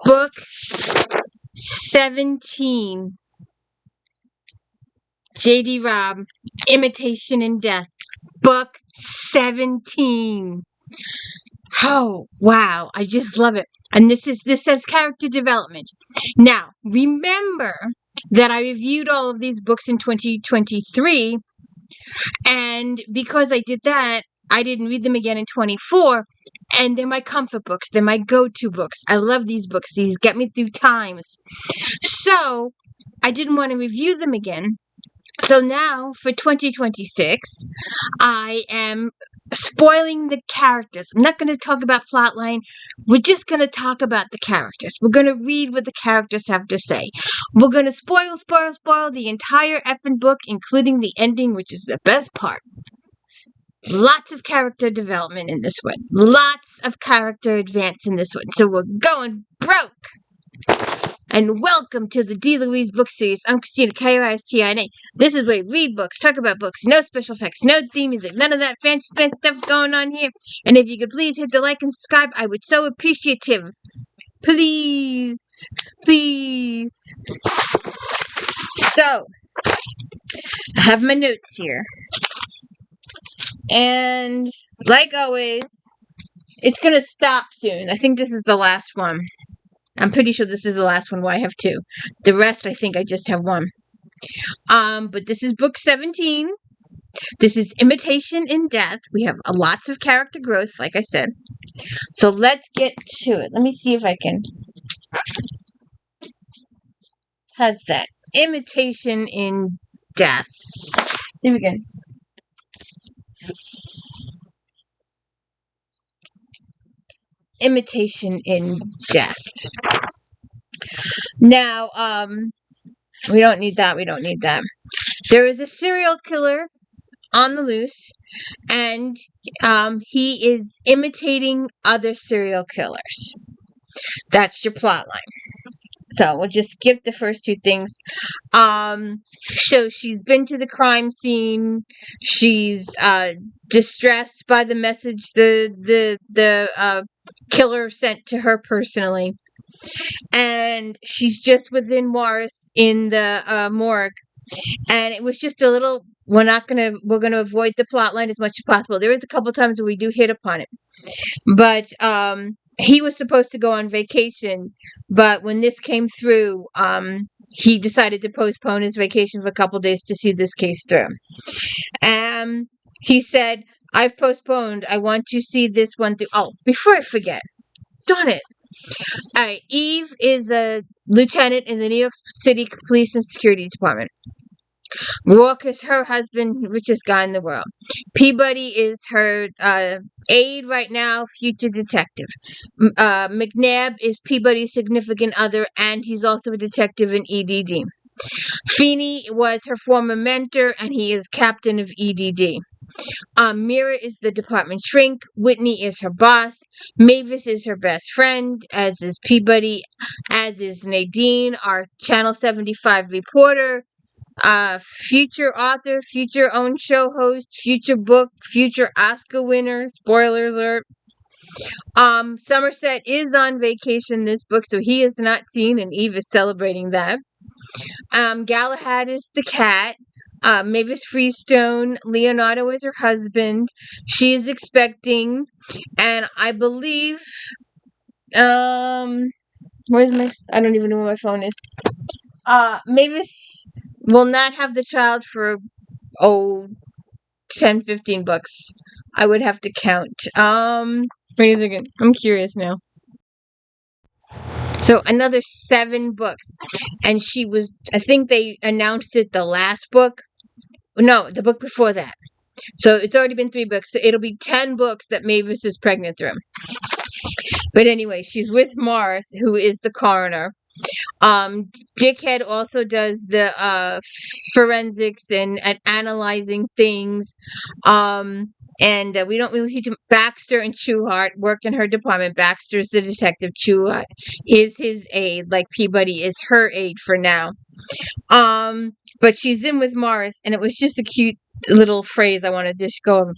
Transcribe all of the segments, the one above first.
Book 17. J.D. ROBB, Imitation in Death. Book 17. Oh, wow. I just love it. And this says character development. Now, remember that I reviewed all of these books in 2023, and because I did that, I didn't read them again in 24, and they're my comfort books. They're my go-to books. I love these books. These get me through times. So, I didn't want to review them again. So now, for 2026, I am spoiling the characters. I'm not going to talk about plotline. We're just going to talk about the characters. We're going to read what the characters have to say. We're going to spoil the entire effing book, including the ending, which is the best part. Lots of character development in this one. Lots of character advance in this one. So we're going broke. And welcome to the D. Louise book series. I'm Christina, K-O-I-S-T-I-N-A. This is where we read books, talk about books, no special effects, no theme music, none of that fancy stuff going on here. And if you could please hit the like and subscribe, I would so appreciative. Please. Please. So, I have my notes here. And, like always, it's going to stop soon. I think this is the last one. I'm pretty sure this is the last one. Why I have two. The rest, I think I just have one. But this is book 17. This is Imitation in Death. We have lots of character growth, like I said. So let's get to it. Let me see if I can. How's that? Imitation in Death. Here we go. Imitation in Death. Now, we don't need that. There is a serial killer on the loose, and he is imitating other serial killers. That's your plot line. So we'll just skip the first two things. So she's been to the crime scene. She's distressed by the message the killer sent to her personally, and she's just within Morris in the morgue. And it was just a little. We're gonna avoid the plot line as much as possible. There is a couple times where we do hit upon it, but he was supposed to go on vacation, but when this came through, he decided to postpone his vacation for a couple days to see this case through. He said, I've postponed. I want to see this one through. Oh, before I forget. Darn it. All right. Eve is a lieutenant in the New York City Police and Security Department. Rourke is her husband, richest guy in the world. Peabody is her aide right now, future detective. McNabb is Peabody's significant other, and he's also a detective in EDD. Feeney was her former mentor, and he is captain of EDD. Mira is the department shrink. Whitney is her boss. Mavis is her best friend, as is Peabody, as is Nadine, our Channel 75 reporter. Future author, future own show host, future book, future Oscar winner. Spoilers alert. Somerset is on vacation this book, so he is not seen, and Eve is celebrating that. Galahad is the cat. Mavis Freestone, Leonardo is her husband. She is expecting, and I believe, I don't even know where my phone is. Mavis will not have the child for 10, 15 books. I would have to count. What are you thinking? I'm curious now. So another 7 books. And I think they announced it the last book. No, the book before that. So it's already been 3 books. So it'll be 10 books that Mavis is pregnant through. But anyway, she's with Morris, who is the coroner. Dickhead also does the forensics and analyzing things. And we don't really teach him. Baxter and Trueheart work in her department. Baxter's the detective. Trueheart is his aide, like Peabody is her aide for now. But she's in with Morris, and it was just a cute little phrase I want to just go over.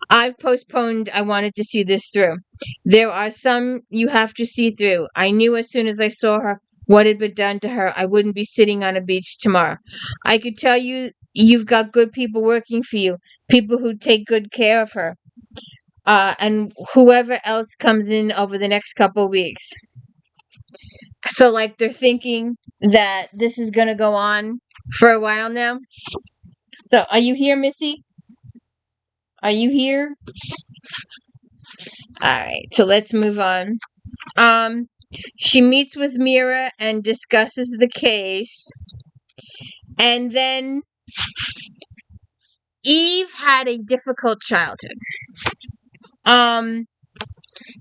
I've postponed. I wanted to see this through. There are some you have to see through. I knew as soon as I saw her what had been done to her, I wouldn't be sitting on a beach tomorrow. I could tell you you've got good people working for you, people who take good care of her, and whoever else comes in over the next couple of weeks. So, like, they're thinking that this is going to go on for a while now. So, are you here, Missy? Are you here? Alright, so let's move on. She meets with Mira and discusses the case. And then Eve had a difficult childhood.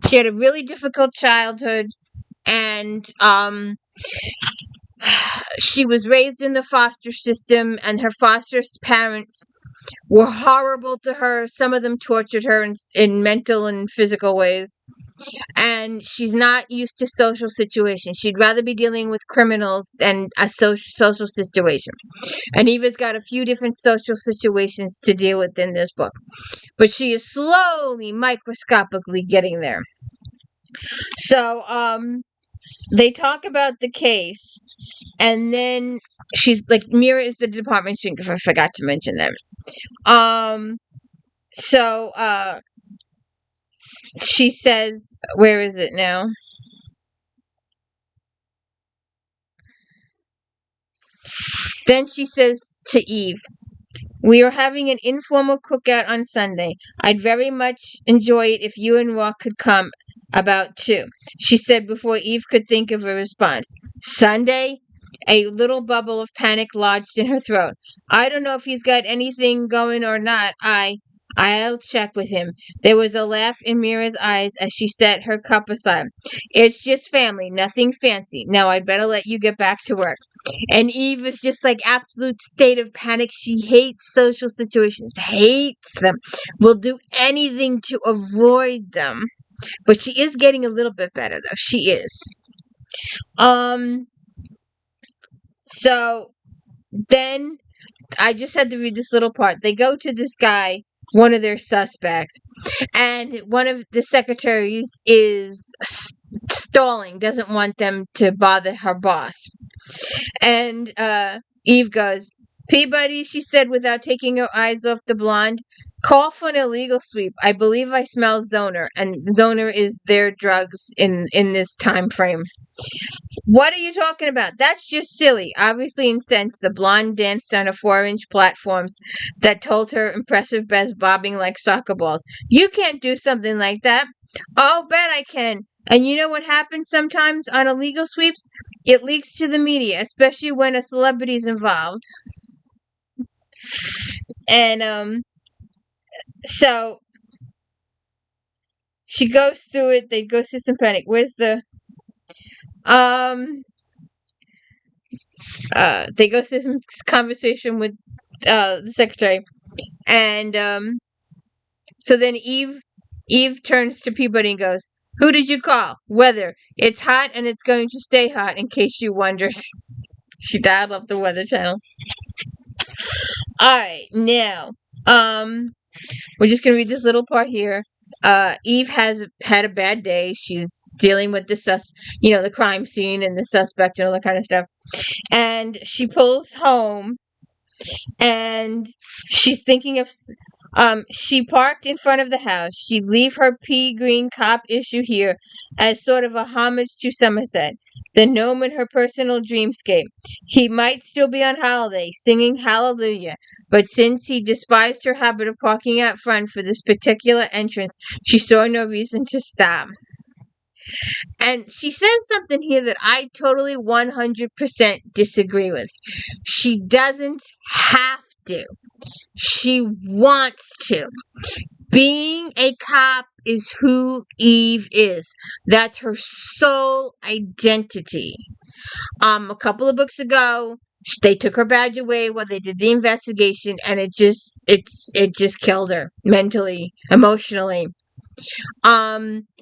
She had a really difficult childhood, and she was raised in the foster system, and her foster parents were horrible to her. Some of them tortured her in mental and physical ways. And she's not used to social situations. She'd rather be dealing with criminals than a social situation. And Eva's got a few different social situations to deal with in this book. But she is slowly, microscopically getting there. So, they talk about the case, and then she's like, Mira is the department chief, if I forgot to mention that. So, she says, where is it now? Then she says to Eve, we are having an informal cookout on Sunday. I'd very much enjoy it if you and ROARKE could come about 2, she said before Eve could think of a response. Sunday? A little bubble of panic lodged in her throat. I don't know if he's got anything going or not. I'll check with him. There was a laugh in Mira's eyes as she set her cup aside. It's just family, nothing fancy. Now I'd better let you get back to work. And Eve is just like absolute state of panic. She hates social situations, hates them, will do anything to avoid them. But she is getting a little bit better, though. She is. So then I just had to read this little part. They go to this guy, one of their suspects, and one of the secretaries is stalling, doesn't want them to bother her boss. And Eve goes, Peabody, she said without taking her eyes off the blonde, call for an illegal sweep. I believe I smell Zoner, and Zoner is their drugs in this time frame. What are you talking about? That's just silly. Obviously incensed, the blonde danced on her 4-inch platforms that told her impressive best bobbing like soccer balls. You can't do something like that. Oh, bet I can. And you know what happens sometimes on illegal sweeps? It leaks to the media, especially when a celebrity's involved. And, so she goes through it. They go through some panic. Where's the... they go through some conversation with the secretary, and so then Eve turns to Peabody and goes, "Who did you call? Weather. It's hot and it's going to stay hot. In case you wonder." She dialed up the Weather Channel. All right, now we're just gonna read this little part here. Eve has had a bad day. She's dealing with the crime scene and the suspect and all that kind of stuff. And she pulls home, and she's thinking of, she parked in front of the house. She'd leave her pea green cop issue here as sort of a homage to Somerset, the gnome in her personal dreamscape. He might still be on holiday, singing hallelujah, but since he despised her habit of parking out front for this particular entrance, she saw no reason to stop. And she says something here that I totally 100% disagree with. She doesn't have to. She wants to. Being a cop is who Eve is. That's her sole identity. A couple of books ago, they took her badge away while they did the investigation, and it just killed her mentally, emotionally.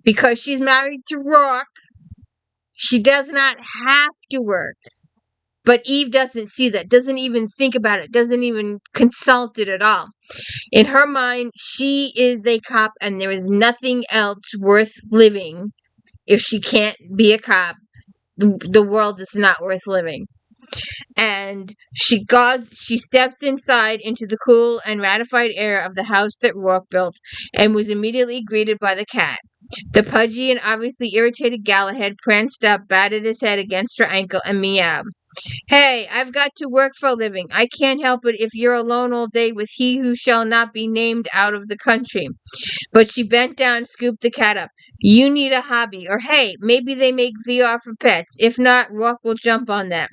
Because she's married to ROARKE, she does not have to work. But Eve doesn't see that, doesn't even think about it, doesn't even consult it at all. In her mind, she is a cop and there is nothing else worth living. If she can't be a cop, the world is not worth living. And she steps inside into the cool and ratified air of the house that Rourke built and was immediately greeted by the cat. The pudgy and obviously irritated Galahad pranced up, batted his head against her ankle, and meowed. Hey, I've got to work for a living. I can't help it if you're alone all day with he who shall not be named out of the country. But she bent down, scooped the cat up. You need a hobby. Or hey, maybe they make VR for pets. If not, Rourke will jump on them.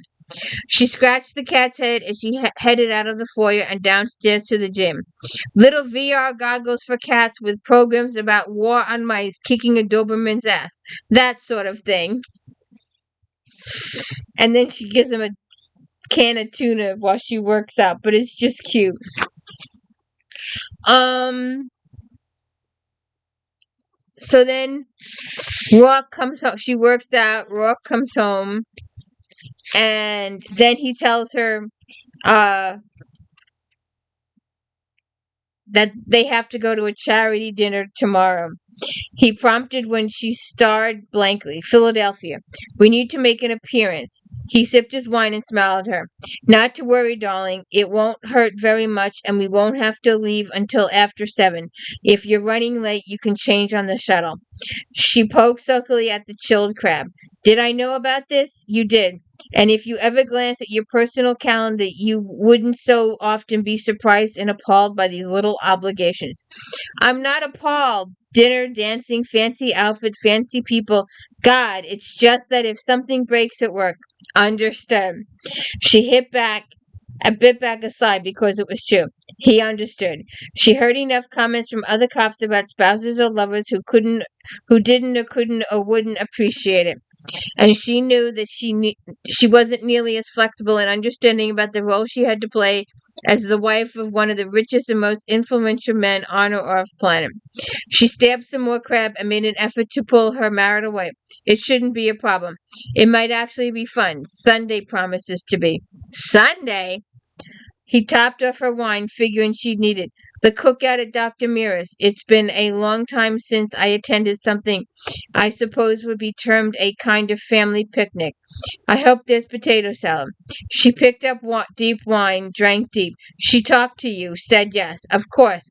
She scratched the cat's head as she headed out of the foyer and downstairs to the gym. Little VR goggles for cats with programs about war on mice kicking a Doberman's ass. That sort of thing. And then she gives him a can of tuna while she works out, but it's just cute. So then Rourke comes home. She works out. Rourke comes home, and then he tells her that they have to go to a charity dinner tomorrow. He prompted when she starred blankly. Philadelphia. We need to make an appearance. He sipped his wine and smiled at her. Not to worry, darling. It won't hurt very much, and we won't have to leave until after 7. If you're running late, you can change on the shuttle. She poked sulkily at the chilled crab. Did I know about this? You did. And if you ever glance at your personal calendar, you wouldn't so often be surprised and appalled by these little obligations. I'm not appalled. Dinner, dancing, fancy outfit, fancy people. God, it's just that if something breaks at work. Understood. She bit back a sigh because it was true. He understood. She heard enough comments from other cops about spouses or lovers who didn't or couldn't or wouldn't appreciate it. And she knew that she wasn't nearly as flexible and understanding about the role she had to play as the wife of one of the richest and most influential men on or off planet. She stabbed some more crab and made an effort to pull her married away. It shouldn't be a problem. It might actually be fun. Sunday promises to be. Sunday? He topped off her wine, figuring she'd need it. The cookout at Dr. Mira's. It's been a long time since I attended something I suppose would be termed a kind of family picnic. I hope there's potato salad. She picked up deep wine, drank deep. She talked to you, said yes. Of course.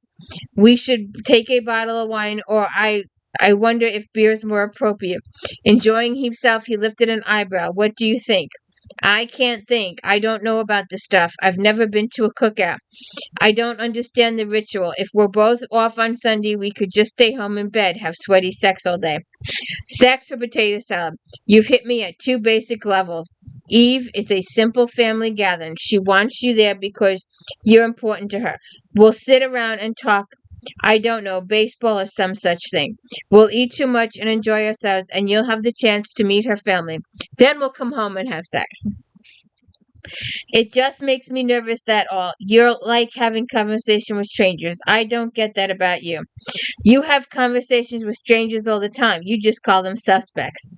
We should take a bottle of wine, or I wonder if beer's more appropriate. Enjoying himself, he lifted an eyebrow. What do you think? I can't think. I don't know about the stuff. I've never been to a cookout. I don't understand the ritual. If we're both off on Sunday, we could just stay home in bed, have sweaty sex all day. Sex or potato salad? You've hit me at 2 basic levels. Eve, it's a simple family gathering. She wants you there because you're important to her. We'll sit around and talk. I don't know, baseball or some such thing. We'll eat too much and enjoy ourselves, and you'll have the chance to meet her family. Then we'll come home and have sex. It just makes me nervous, that all. You're like having conversation with strangers. I don't get that about you. You have conversations with strangers all the time. You just call them suspects.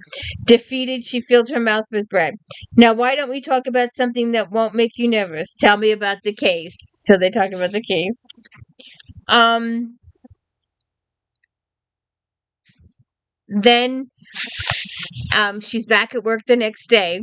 Defeated, she filled her mouth with bread. Now, why don't we talk about something that won't make you nervous? Tell me about the case. So they talk about the case. Then she's back at work the next day,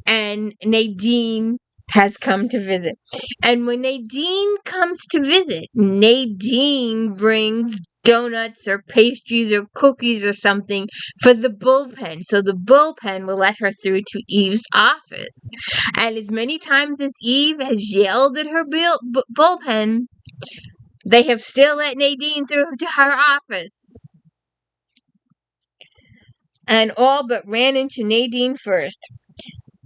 and Nadine has come to visit. And when Nadine comes to visit, Nadine brings donuts or pastries or cookies or something for the bullpen. So the bullpen will let her through to Eve's office. And as many times as Eve has yelled at her bullpen, they have still let Nadine through to her office. And all but ran into Nadine first.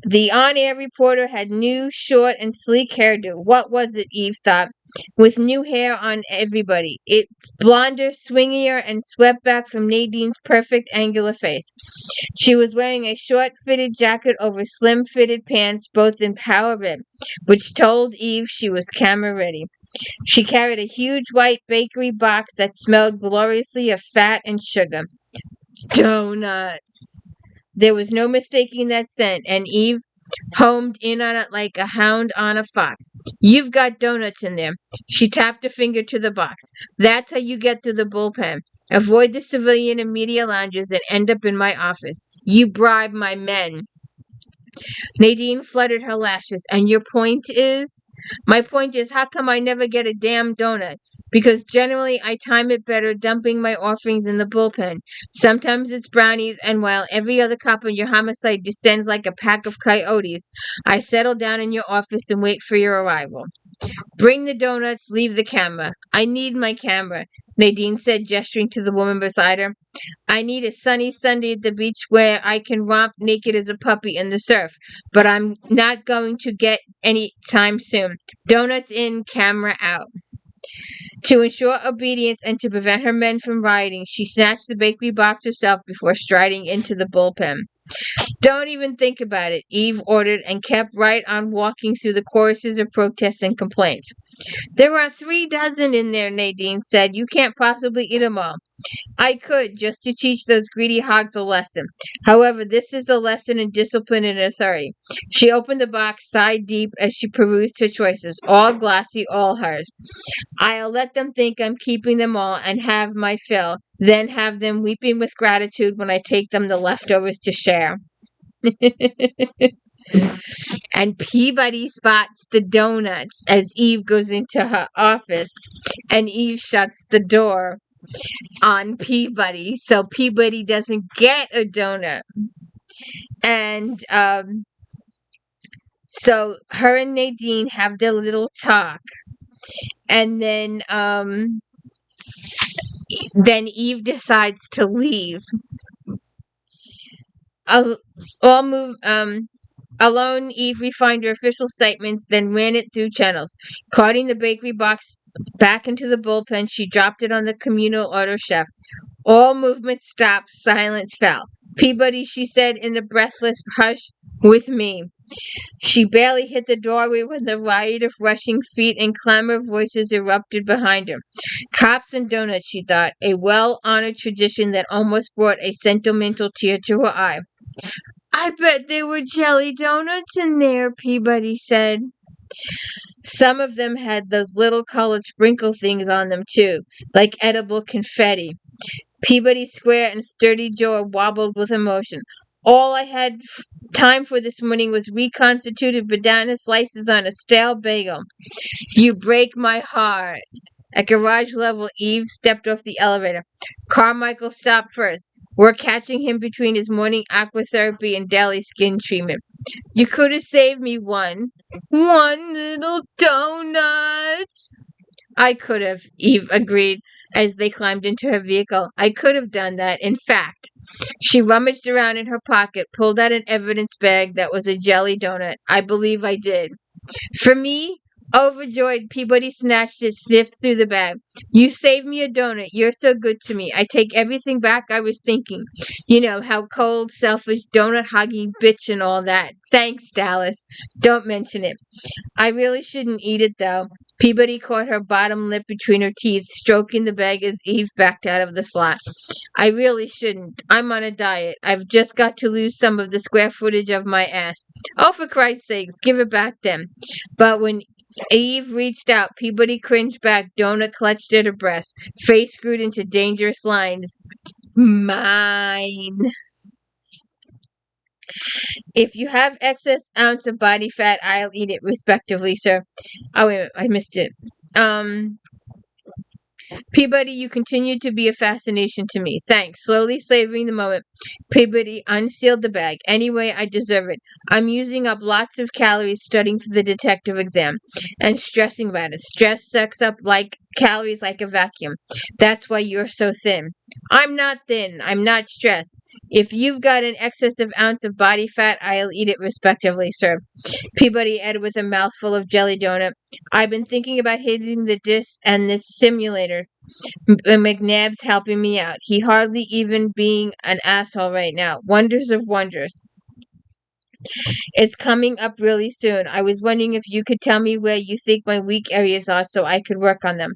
The on-air reporter had new, short, and sleek hairdo. What was it, Eve thought, with new hair on everybody? It's blonder, swingier, and swept back from Nadine's perfect angular face. She was wearing a short-fitted jacket over slim-fitted pants, both in power red, which told Eve she was camera-ready. She carried a huge white bakery box that smelled gloriously of fat and sugar. Donuts! There was no mistaking that scent, and Eve homed in on it like a hound on a fox. You've got donuts in there. She tapped a finger to the box. That's how you get through the bullpen. Avoid the civilian and media lounges and end up in my office. You bribe my men. Nadine fluttered her lashes. And your point is? My point is, how come I never get a damn donut? Because generally I time it better dumping my offerings in the bullpen. Sometimes it's brownies, and while every other cop on your homicide descends like a pack of coyotes, I settle down in your office and wait for your arrival. Bring the donuts, leave the camera. I need my camera, Nadine said, gesturing to the woman beside her. I need a sunny Sunday at the beach where I can romp naked as a puppy in the surf, but I'm not going to get any time soon. Donuts in, camera out. To ensure obedience and to prevent her men from rioting, she snatched the bakery box herself before striding into the bullpen. Don't even think about it, Eve ordered, and kept right on walking through the choruses of protests and complaints. There are 3 dozen in there, Nadine said. You can't possibly eat 'em all. I could, just to teach those greedy hogs a lesson. However, this is a lesson in discipline and authority. She opened the box, sighed deep as she perused her choices, all glassy, all hers. I'll let them think I'm keeping them all and have my fill, then have them weeping with gratitude when I take them the leftovers to share. And Peabody spots the donuts as Eve goes into her office, and Eve shuts the door on Peabody, so Peabody doesn't get a donut. And so her and Nadine have their little talk, and then Eve decides to leave. Alone, Eve refined her official statements, then ran it through channels. Carting the bakery box back into the bullpen, she dropped it on the communal auto chef. All movement stopped, silence fell. Peabody, she said in a breathless hush, with me. She barely hit the doorway when the riot of rushing feet and clamor of voices erupted behind her. Cops and donuts, she thought, a well-honored tradition that almost brought a sentimental tear to her eye. I bet there were jelly donuts in there, Peabody said. Some of them had those little colored sprinkle things on them, too, like edible confetti. Peabody's square and sturdy jaw wobbled with emotion. All I had time for this morning was reconstituted banana slices on a stale bagel. You break my heart. At garage level, Eve stepped off the elevator. Carmichael stopped first. We're catching him between his morning aquatherapy and daily skin treatment. You could have saved me one little donut. I could have, Eve agreed as they climbed into her vehicle. I could have done that. In fact, she rummaged around in her pocket, pulled out an evidence bag that was a jelly donut. I believe I did. For me? Overjoyed, Peabody snatched it, sniffed through the bag. You saved me a donut. You're so good to me. I take everything back I was thinking. You know, how cold, selfish, donut-hogging bitch and all that. Thanks, Dallas. Don't mention it. I really shouldn't eat it, though. Peabody caught her bottom lip between her teeth, stroking the bag as Eve backed out of the slot. I really shouldn't. I'm on a diet. I've just got to lose some of the square footage of my ass. Oh, for Christ's sakes, give it back then. But when Eve reached out, Peabody cringed back, donut clutched at her breast, face screwed into dangerous lines. Mine. If you have excess ounce of body fat, I'll eat it, respectively, sir. Oh, wait a minute, I missed it. Peabody, you continue to be a fascination to me. Thanks. Slowly savoring the moment, Peabody unsealed the bag. Anyway, I deserve it. I'm using up lots of calories studying for the detective exam and stressing about it. Stress sucks up like calories like a vacuum. That's why you're so thin. I'm not thin. I'm not stressed. If you've got an excessive ounce of body fat, I'll eat it respectively, sir. Peabody added with a mouthful of jelly donut. I've been thinking about hitting the disc and this simulator. McNabb's helping me out. He hardly even being an asshole right now. Wonders of wonders. It's coming up really soon. I was wondering if you could tell me where you think my weak areas are so I could work on them.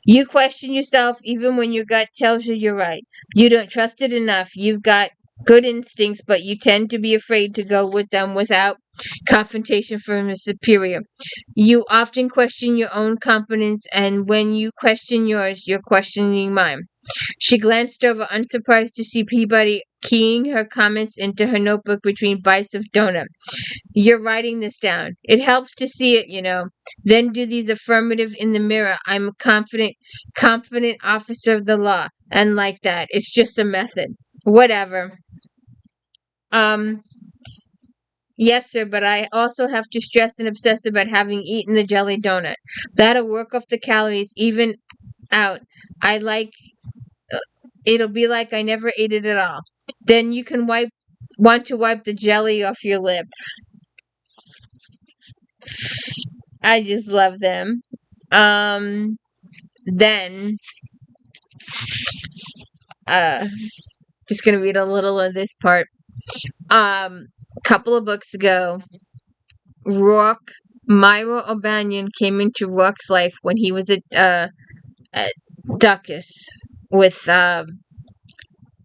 You question yourself even when your gut tells you you're right. You don't trust it enough. You've got good instincts, but you tend to be afraid to go with them without confrontation from a superior. You often question your own competence, and when you question yours, you're questioning mine. She glanced over, unsurprised to see Peabody keying her comments into her notebook between bites of donut. You're writing this down. It helps to see it, you know. Then do these affirmative in the mirror. I'm a confident officer of the law. And like that. It's just a method. Whatever. Um, yes, sir, but I also have to stress and obsess about having eaten the jelly donut. That'll work off the calories even out. I like It'll be like I never ate it at all. Then you can want to wipe the jelly off your lip. I just love them. Then uh just gonna read a little of this part. A couple of books ago, Rourke Myra O'Banion came into Rourke's life when he was at Duckus with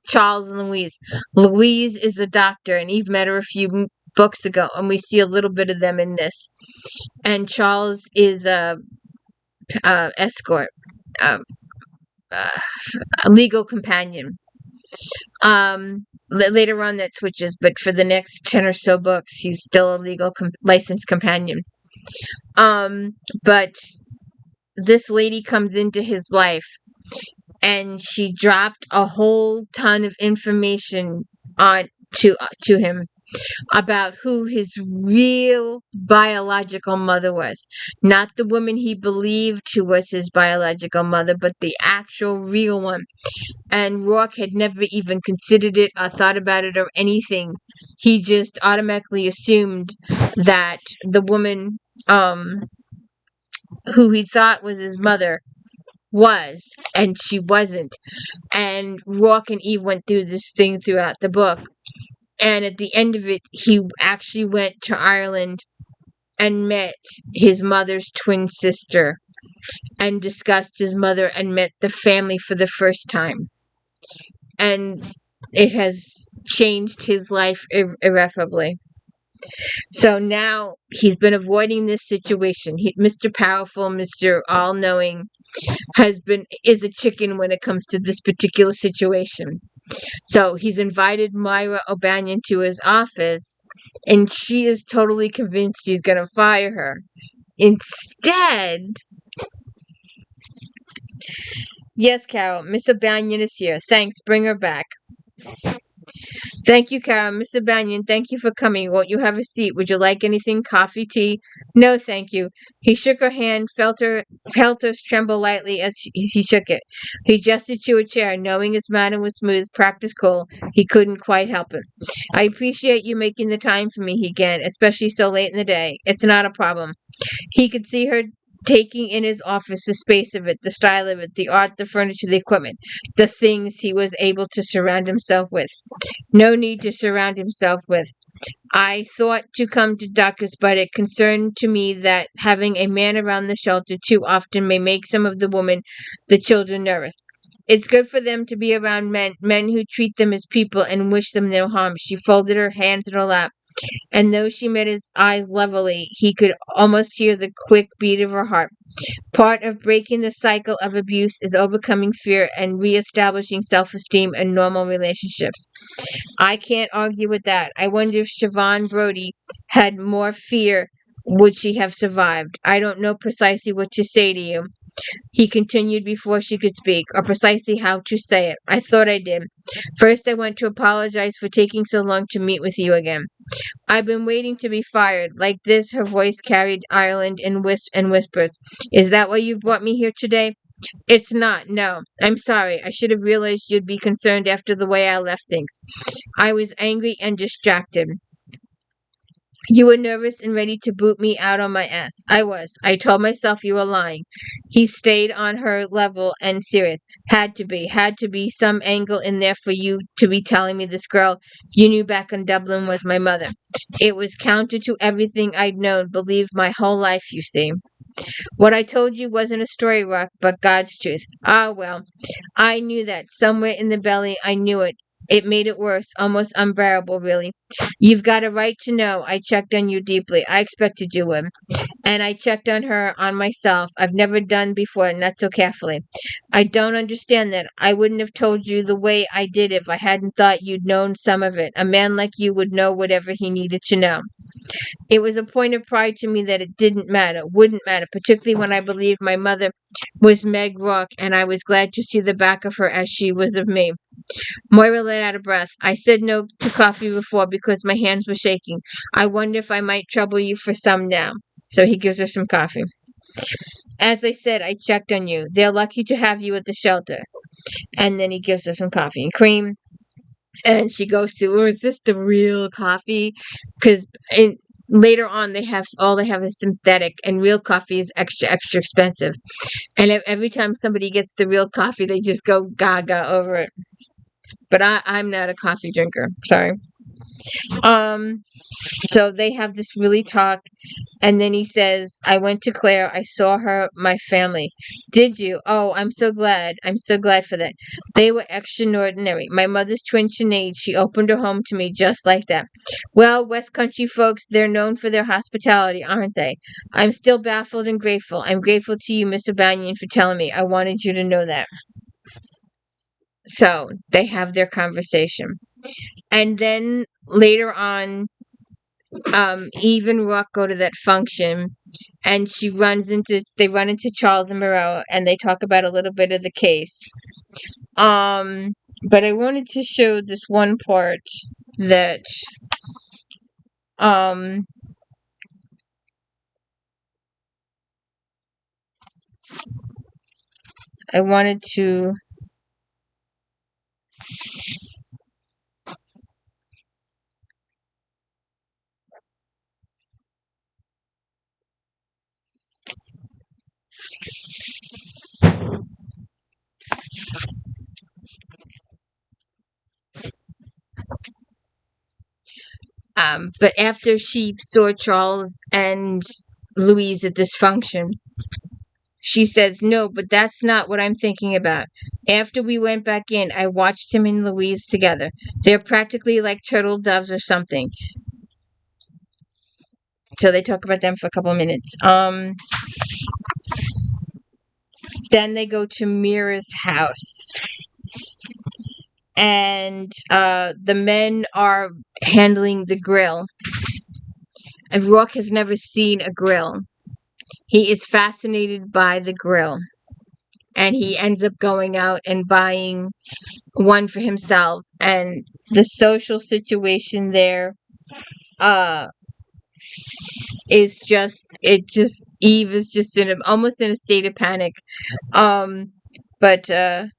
Charles and Louise. Louise is a doctor, and Eve met her a few books ago, and we see a little bit of them in this. And Charles is a escort, a legal companion. Later on that switches, but for the next 10 or so books, he's still a legal licensed companion. But this lady comes into his life, and she dropped a whole ton of information on to him about who his real biological mother was. Not the woman he believed who was his biological mother, but the actual real one. And Rourke had never even considered it or thought about it or anything. He just automatically assumed that the woman who he thought was his mother was, and she wasn't. And Rourke and Eve went through this thing throughout the book. And at the end of it, he actually went to Ireland and met his mother's twin sister and discussed his mother and met the family for the first time. And it has changed his life irreparably. So now he's been avoiding this situation. Mr. Powerful, Mr. All-Knowing, is a chicken when it comes to this particular situation. So he's invited Myra O'Banion to his office, and she is totally convinced he's going to fire her. Instead, yes, Carol, Miss O'Banion is here. Thanks, bring her back. Thank you, Carol. Mr. Banyan, thank you for coming. Won't you have a seat? Would you like anything? Coffee, tea? No, thank you. He shook her hand, felt hers tremble lightly as he shook it. He gestured to a chair. Knowing his manner was smooth, practiced cool, he couldn't quite help it. I appreciate you making the time for me, he began, especially so late in the day. It's not a problem. He could see her taking in his office the space of it, the style of it, the art, the furniture, the equipment, the things he was able to surround himself with. No need to surround himself with. I thought to come to Duckus, but it concerned to me that having a man around the shelter too often may make some of the children nervous. It's good for them to be around men who treat them as people and wish them no harm. She folded her hands in her lap, and though she met his eyes levelly, he could almost hear the quick beat of her heart. Part of breaking the cycle of abuse is overcoming fear and reestablishing self-esteem in normal relationships. I can't argue with that. I wonder if Siobhan Brody had more fear, would she have survived? I don't know precisely what to say to you, he continued before she could speak, or precisely how to say it. I thought I did. First, I want to apologize for taking so long to meet with you again. I've been waiting to be fired. Like this, her voice carried Ireland in whispers. Is that why you've brought me here today? It's not, no. I'm sorry. I should have realized you'd be concerned after the way I left things. I was angry and distracted. You were nervous and ready to boot me out on my ass. I was. I told myself you were lying. He stayed on her level and serious. Had to be some angle in there for you to be telling me this girl you knew back in Dublin was my mother. It was counter to everything I'd known, believed my whole life, you see. What I told you wasn't a story, Rock, but God's truth. Ah, well, I knew that. Somewhere in the belly, I knew it. It made it worse, almost unbearable, really. You've got a right to know I checked on you deeply. I expected you would. And I checked on her, on myself. I've never done before, not so carefully. I don't understand that. I wouldn't have told you the way I did if I hadn't thought you'd known some of it. A man like you would know whatever he needed to know. It was a point of pride to me that it didn't matter, wouldn't matter, particularly when I believed my mother was Meg Rourke, and I was glad to see the back of her as she was of me. Moira let out a breath. I said no to coffee before because my hands were shaking. I wonder if I might trouble you for some now. So he gives her some coffee. As I said, I checked on you. They're lucky to have you at the shelter. And then he gives her some coffee and cream. And she goes to, is this the real coffee? Because later on, they have is synthetic, and real coffee is extra, extra expensive. And every time somebody gets the real coffee, they just go gaga over it. But I'm not a coffee drinker. Sorry. So they have this really talk, and then he says, I went to Claire. I saw her, my family. Did you? Oh, I'm so glad. I'm so glad for that. They were extraordinary. My mother's twin Sinead, she opened her home to me just like that. Well, West Country folks, they're known for their hospitality, aren't they? I'm still baffled and grateful. I'm grateful to you, Mr. Banyan, for telling me. I wanted you to know that. So they have their conversation. And then later on, Eve and Rock go to that function, and they run into Charles and Moreau, and they talk about a little bit of the case. But I wanted to show this one part that, um, I wanted to, but after she saw Charles and Louise at this function, she says, no, but that's not what I'm thinking about. After we went back in, I watched him and Louise together. They're practically like turtle doves or something. So they talk about them for a couple of minutes. Then they go to Mira's house. And the men are handling the grill. And Rourke has never seen a grill. He is fascinated by the grill. And he ends up going out and buying one for himself. And the social situation there is just Eve is just almost in a state of panic. But the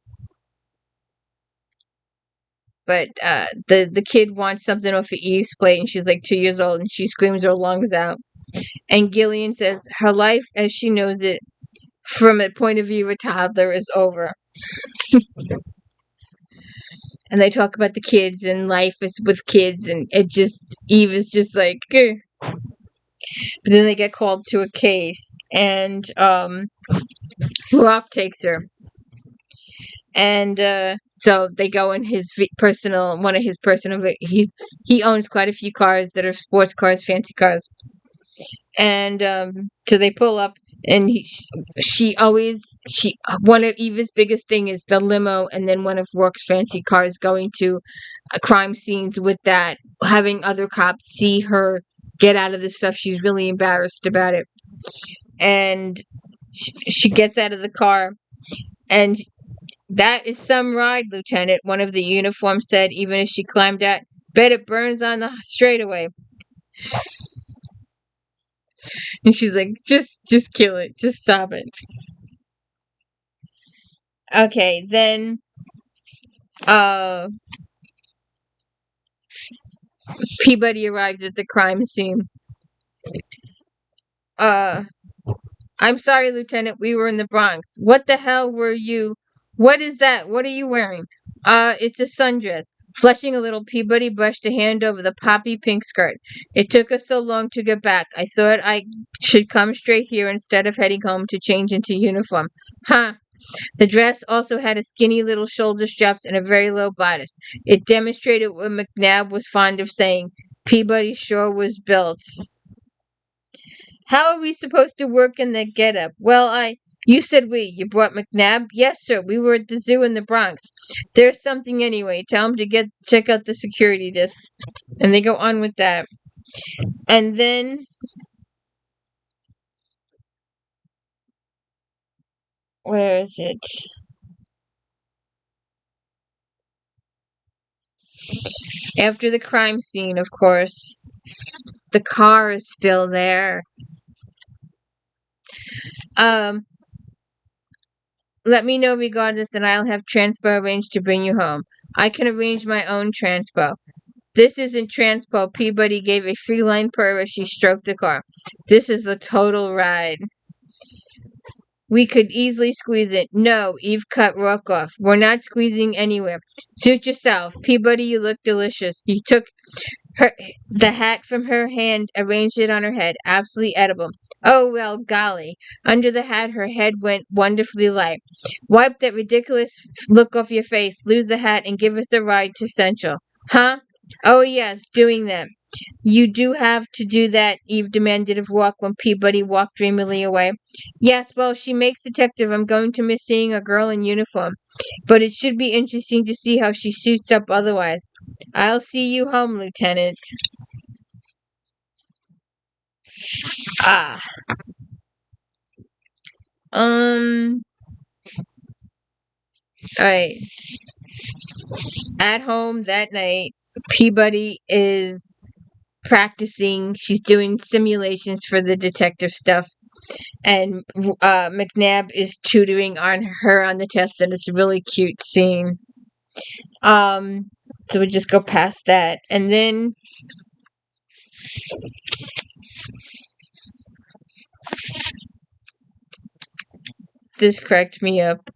kid wants something off of Eve's plate, and she's like 2 years old, and she screams her lungs out. And Gillian says her life as she knows it from a point of view of a toddler is over. And they talk about the kids and life is with kids, and Eve is just like, eh. But then they get called to a case, and Rock takes her. And so they go in his one of his personal. He owns quite a few cars that are sports cars, fancy cars. And so they pull up, and one of Eva's biggest thing is the limo, and then one of Rourke's fancy cars going to crime scenes with that, having other cops see her get out of this stuff. She's really embarrassed about it. And she gets out of the car, and that is some ride, Lieutenant, one of the uniforms said, even as she climbed out. Bet it burns on the straightaway. And she's like, just kill it. Just stop it. Okay, then Peabody arrives at the crime scene. I'm sorry, Lieutenant, we were in the Bronx. What the hell were you? What is that? What are you wearing? It's a sundress. Flushing a little, Peabody brushed a hand over the poppy pink skirt. It took us so long to get back. I thought I should come straight here instead of heading home to change into uniform. Huh. The dress also had a skinny little shoulder straps and a very low bodice. It demonstrated what McNabb was fond of saying, Peabody sure was built. How are we supposed to work in that getup? Well, you said we. You brought McNabb? Yes, sir. We were at the zoo in the Bronx. There's something anyway. Tell him to check out the security desk. And they go on with that. And then where is it? After the crime scene, of course. The car is still there. Let me know regardless, and I'll have transpo arranged to bring you home. I can arrange my own transpo. This isn't transpo. Peabody gave a feline purr as she stroked the car. This is the total ride. We could easily squeeze it. No, Eve cut Rourke off. We're not squeezing anywhere. Suit yourself. Peabody, you look delicious. He took the hat from her hand, arranged it on her head. Absolutely edible. Oh, well, golly. Under the hat, her head went wonderfully light. Wipe that ridiculous look off your face, lose the hat, and give us a ride to Central. Huh? Oh, yes, doing that. You do have to do that, Eve demanded of Rourke when Peabody walked dreamily away. Yes, well, she makes detective. I'm going to miss seeing a girl in uniform. But it should be interesting to see how she suits up otherwise. I'll see you home, Lieutenant. Ah. Alright. At home that night, Peabody is practicing. She's doing simulations for the detective stuff. And McNabb is tutoring on her on the test, and it's a really cute scene. So we just go past that. And then this cracked me up.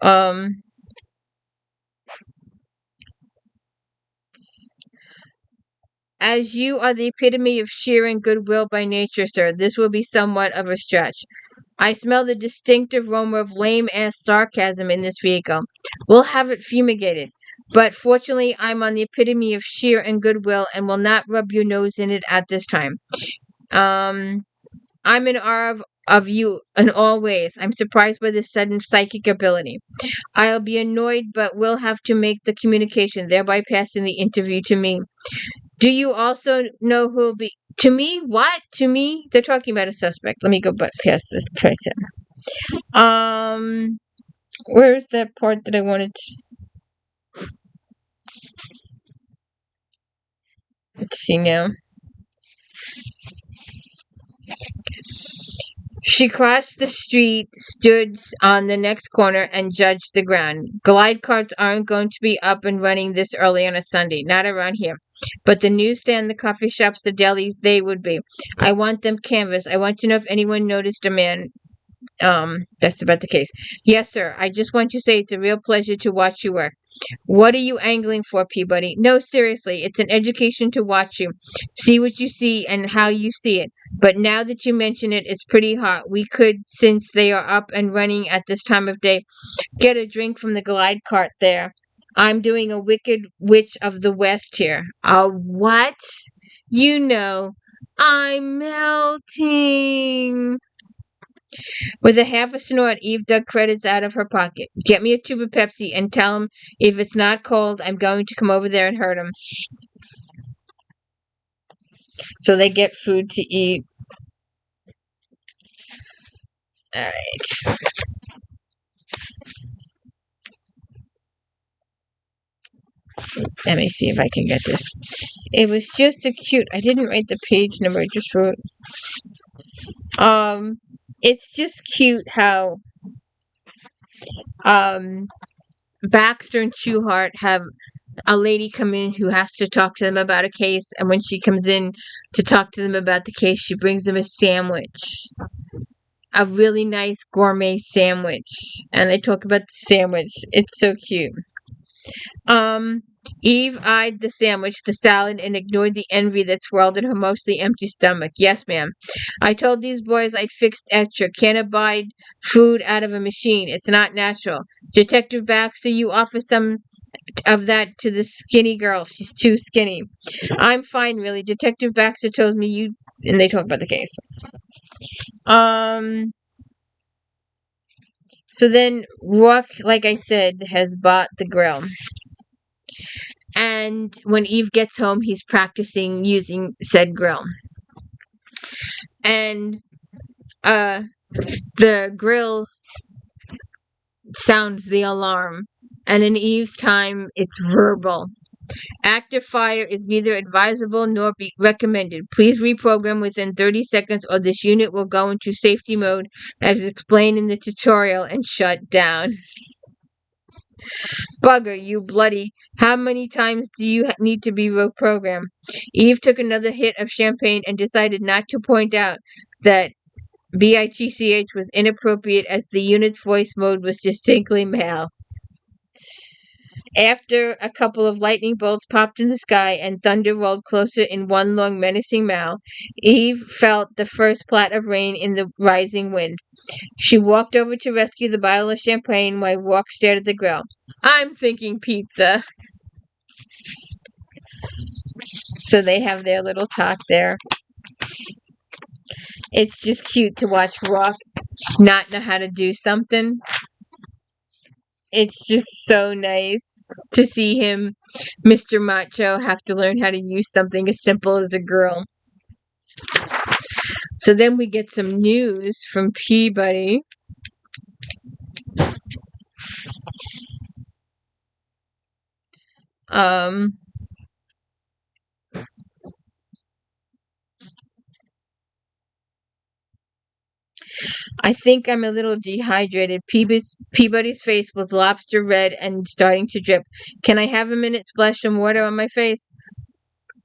As you are the epitome of cheer and goodwill by nature, sir, this will be somewhat of a stretch. I smell the distinctive aroma of lame-ass sarcasm in this vehicle. We'll have it fumigated. But fortunately, I'm on the epitome of cheer and goodwill and will not rub your nose in it at this time. I'm in awe of you in all ways. I'm surprised by this sudden psychic ability. I'll be annoyed, but we'll have to make the communication, thereby passing the interview to me. Do you also know who'll be... To me? What? To me? They're talking about a suspect. Let me go past this person. Where's that part that I wanted to... Let's see now. She crossed the street, stood on the next corner, and judged the ground. Glide carts aren't going to be up and running this early on a Sunday, not around here. But the newsstand, the coffee shops, the delis, they would be. I want them canvassed. I want to know if anyone noticed a man. That's about the case. Yes, sir. I just want to say it's a real pleasure to watch you work. What are you angling for, Peabody? No, seriously, it's an education to watch you. See what you see and how you see it. But now that you mention it, it's pretty hot. We could, since they are up and running at this time of day, get a drink from the glide cart there. I'm doing a Wicked Witch of the West here. A what? You know, I'm melting. With a half a snort, Eve dug credits out of her pocket. Get me a tube of Pepsi and tell him if it's not cold, I'm going to come over there and hurt him. So they get food to eat. Alright. Let me see if I can get this. It was just a cute... I didn't write the page number, I just wrote... It's just cute how... Baxter and Trueheart have a lady come in who has to talk to them about a case, and when she comes in to talk to them about the case, she brings them a sandwich. A really nice gourmet sandwich. And they talk about the sandwich. It's so cute. Eve eyed the sandwich, the salad, and ignored the envy that swirled in her mostly empty stomach. Yes, ma'am. I told these boys I'd fixed extra. Can't abide food out of a machine. It's not natural. Detective Baxter, you offer some of that to the skinny girl. She's too skinny. I'm fine, really. Detective Baxter told me you... And they talk about the case. So then Rourke, like I said, has bought the grill. And when Eve gets home, he's practicing using said grill. And the grill sounds the alarm. And in Eve's time, it's verbal. Active fire is neither advisable nor be recommended. Please reprogram within 30 seconds or this unit will go into safety mode as explained in the tutorial and shut down. Bugger, you bloody. How many times do you need to be reprogrammed? Eve took another hit of champagne and decided not to point out that bitch was inappropriate as the unit's voice mode was distinctly male. After a couple of lightning bolts popped in the sky and thunder rolled closer in one long menacing mowl, Eve felt the first plot of rain in the rising wind. She walked over to rescue the bottle of champagne while Rourke stared at the grill. I'm thinking pizza. So they have their little talk there. It's just cute to watch Rourke not know how to do something. It's just so nice to see him, Mr. Macho, have to learn how to use something as simple as a grill. So then we get some news from Peabody. I think I'm a little dehydrated. Peabody's face was lobster red and starting to drip. Can I have a minute splash some water on my face?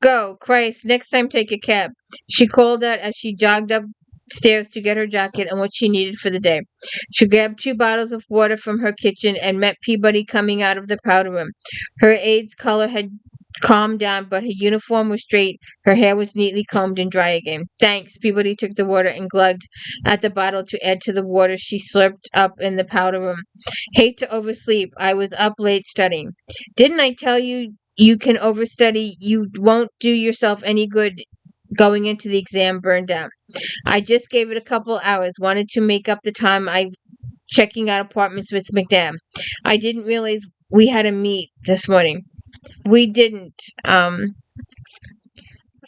Go, Christ, next time take a cab. She called out as she jogged upstairs to get her jacket and what she needed for the day. She grabbed 2 bottles of water from her kitchen and met Peabody coming out of the powder room. Her aide's color had calmed down, but her uniform was straight. Her hair was neatly combed and dry again. Thanks. Peabody took the water and glugged at the bottle to add to the water she slurped up in the powder room. Hate to oversleep. I was up late studying. Didn't I tell you you can overstudy? You won't do yourself any good going into the exam burned out. I just gave it a couple hours. Wanted to make up the time I checking out apartments with McNabb. I didn't realize we had a meet this morning. We didn't. Well,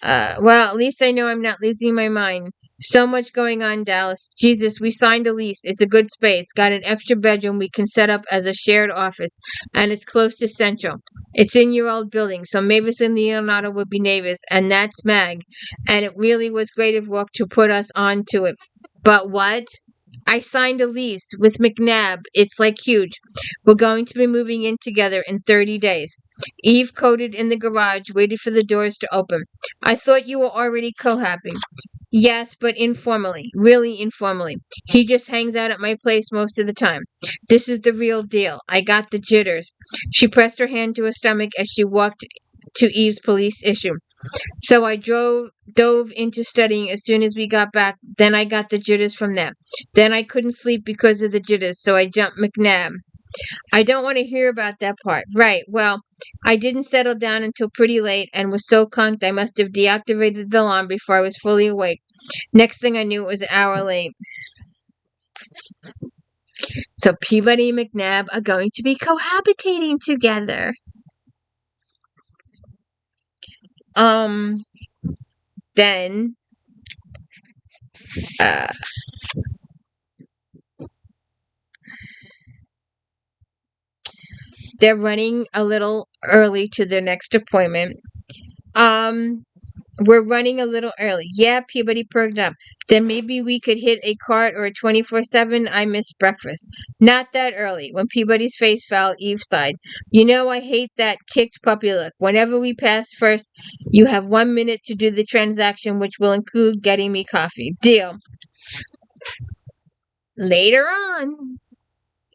at least I know I'm not losing my mind. So much going on, Dallas. Jesus, we signed a lease. It's a good space. Got an extra bedroom we can set up as a shared office, and it's close to Central. It's in your old building, so Mavis and Leonardo would be neighbors, and that's Mag. And it really was great of Rourke to put us on to it. But what? I signed a lease with McNabb. It's like huge. We're going to be moving in together in 30 days. Eve coded in the garage, waited for the doors to open. I thought you were already cohabbing. Yes, but informally. Really informally. He just hangs out at my place most of the time. This is the real deal. I got the jitters. She pressed her hand to her stomach as she walked to Eve's police issue. So I dove into studying as soon as we got back. Then I got the jitters from them. Then I couldn't sleep because of the jitters, so I jumped McNabb. I don't want to hear about that part. Right, well, I didn't settle down until pretty late and was so conked I must have deactivated the alarm before I was fully awake. Next thing I knew, it was an hour late. So Peabody and McNabb are going to be cohabitating together. Then, they're running a little early to their next appointment. We're running a little early. Yeah, Peabody perked up. Then maybe we could hit a cart or a 24/7. I miss breakfast. Not that early. When Peabody's face fell, Eve sighed. You know, I hate that kicked puppy look. Whenever we pass first, you have 1 minute to do the transaction, which will include getting me coffee. Deal. Later on,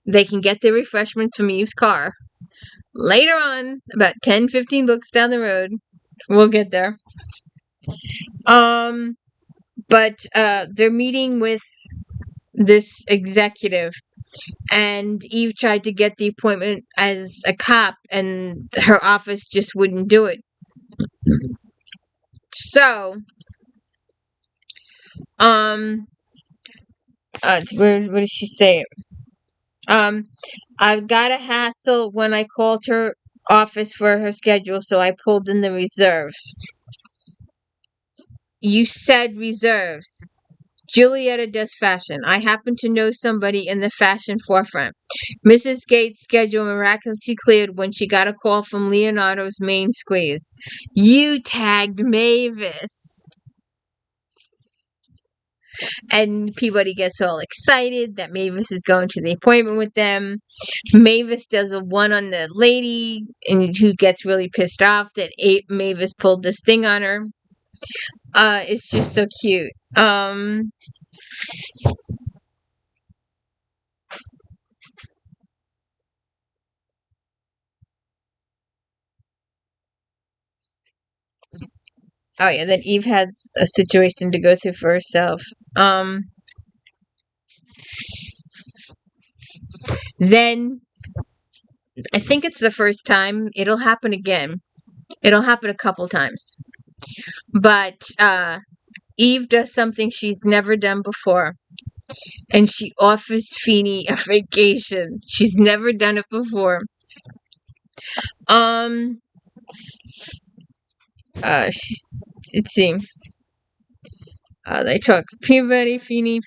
they can get their refreshments from Eve's car. later on, about 10, 15 books down the road. We'll get there. But they're meeting with this executive, and Eve tried to get the appointment as a cop, and her office just wouldn't do it. So, what did she say? I've got a hassle when I called her office for her schedule, so I pulled in the reserves. You said reserves. Julietta does fashion. I happen to know somebody in the fashion forefront. Mrs. Gates' schedule miraculously cleared when she got a call from Leonardo's main squeeze. You tagged Mavis. And Peabody gets all excited that Mavis is going to the appointment with them. Mavis does a one on the lady, and who gets really pissed off that Mavis pulled this thing on her. It's just so cute. Oh yeah, then Eve has a situation to go through for herself. Then I think it's the first time. It'll happen again. It'll happen a couple times. But Eve does something she's never done before. And she offers Feeney a vacation. She's never done it before. Let's see. They talk Peabody, Feeney.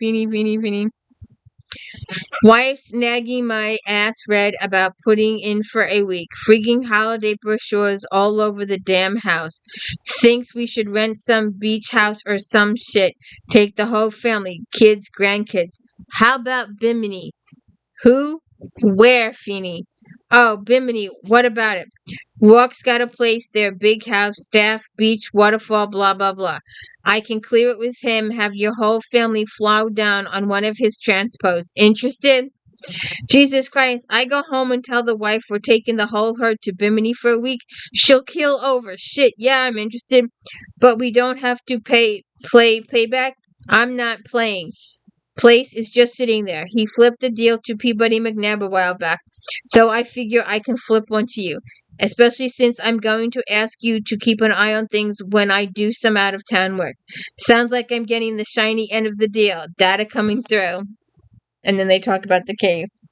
Wife's nagging my ass red about putting in for a week. Freaking holiday brochures all over the damn house. Thinks we should rent some beach house or some shit. Take the whole family, kids, grandkids. How about Bimini? Who? Where, Feeney? Oh, Bimini, what about it? Rourke's got a place there, big house, staff, beach, waterfall, blah, blah, blah. I can clear it with him, have your whole family flow down on one of his transports. Interested? Jesus Christ, I go home and tell the wife we're taking the whole herd to Bimini for a week. She'll keel over. Shit, yeah, I'm interested. But we don't have to payback. I'm not playing. Place is just sitting there. He flipped the deal to Peabody McNabb a while back, so I figure I can flip one to you, especially since I'm going to ask you to keep an eye on things when I do some out-of-town work. Sounds like I'm getting the shiny end of the deal. Data coming through. And then they talk about the case.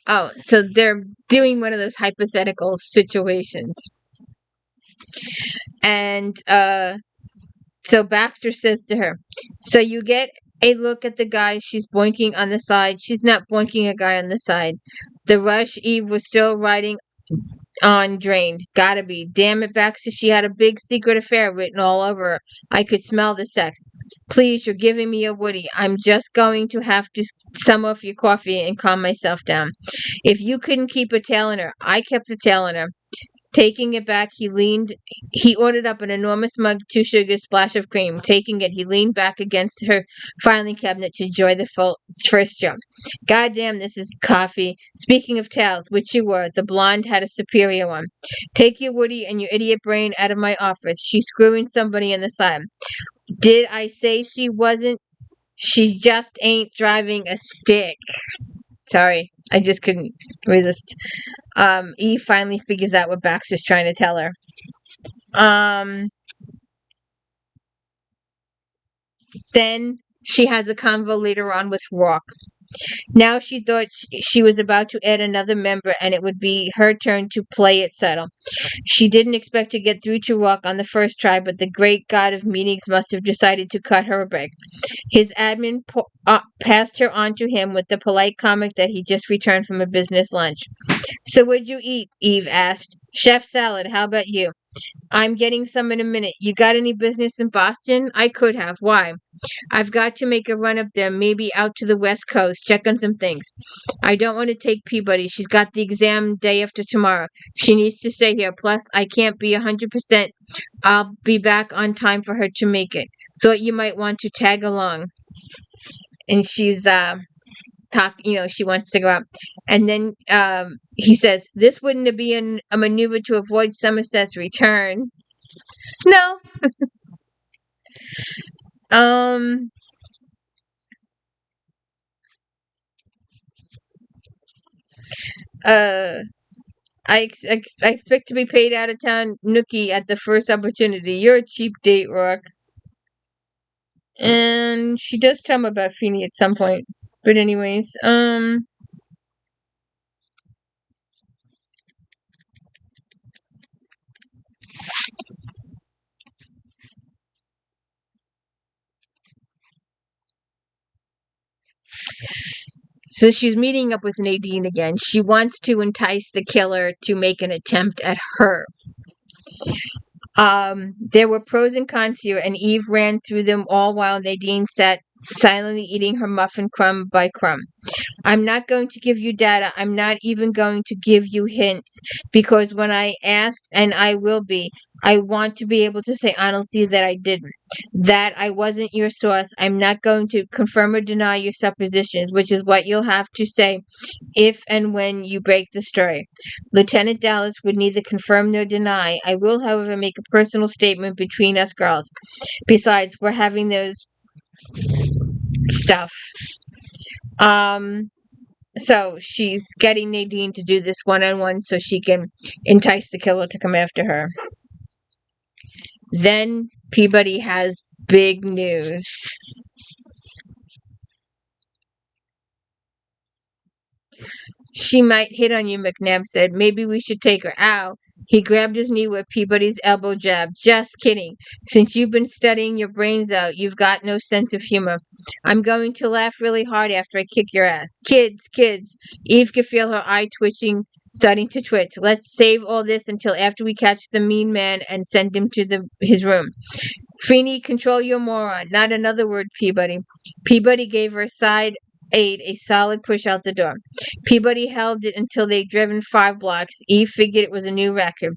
Oh, so they're doing one of those hypothetical situations. And, so Baxter says to her, so you get a look at the guy she's boinking on the side. She's not boinking a guy on the side. The rush Eve was still riding on drained. Gotta be. Damn it, Baxter. She had a big secret affair written all over her. I could smell the sex. Please, you're giving me a Woody. I'm just going to have to sum off your coffee and calm myself down. If you couldn't keep a tail in her, I kept a tail in her. Taking it back, he ordered up an enormous mug, 2 sugars, splash of cream. Taking it, he leaned back against her filing cabinet to enjoy the first jump. Goddamn, this is coffee. Speaking of tails, which you were, the blonde had a superior one. Take your Woody and your idiot brain out of my office. She's screwing somebody in the side. Did I say she wasn't? She just ain't driving a stick. Sorry, I just couldn't resist. Eve finally figures out what Baxter's trying to tell her. Then she has a convo later on with Rourke. Now she thought she was about to add another member and it would be her turn to play it subtle. She didn't expect to get through to Rourke on the first try, but the great god of meetings must have decided to cut her a break. His admin passed her on to him with the polite comment that he just returned from a business lunch. "So what'd you eat?" Eve asked. "Chef salad. How about you?" "I'm getting some in a minute. You got any business in Boston?" "I could have. Why?" "I've got to make a run up there, maybe out to the West Coast, check on some things. I don't want to take Peabody. She's got the exam day after tomorrow. She needs to stay here. Plus, I can't be 100%. I'll be back on time for her to make it. Thought you might want to tag along." And she's she wants to go out. And then he says, "This wouldn't be a maneuver to avoid Somerset's return." No. Um uh I expect to be paid out of town nookie at the first opportunity. You're a cheap date, Rourke. And she does tell him about Feeney at some point. But anyways, so she's meeting up with Nadine again. She wants to entice the killer to make an attempt at her. There were pros and cons here, and Eve ran through them all while Nadine sat silently eating her muffin crumb by crumb. "I'm not going to give you data. I'm not even going to give you hints, because when I asked, and I will be, I want to be able to say honestly that I didn't. That I wasn't your source. I'm not going to confirm or deny your suppositions, which is what you'll have to say if and when you break the story. Lieutenant Dallas would neither confirm nor deny. I will, however, make a personal statement between us girls. Besides, we're having those stuff." So she's getting Nadine to do this one-on-one so she can entice the killer to come after her. Then Peabody has big news. "She might hit on you," McNabb said. "Maybe we should take her." "Ow." He grabbed his knee with Peabody's elbow jab. "Just kidding. Since you've been studying your brains out, you've got no sense of humor. I'm going to laugh really hard after I kick your ass. Kids. Eve could feel her eye starting to twitch. "Let's save all this until after we catch the mean man and send him to his room. Feeney, control your moron. Not another word, Peabody." Peabody gave her side aide a solid push out the door. Peabody held it until they'd driven 5 blocks. Eve figured it was a new record.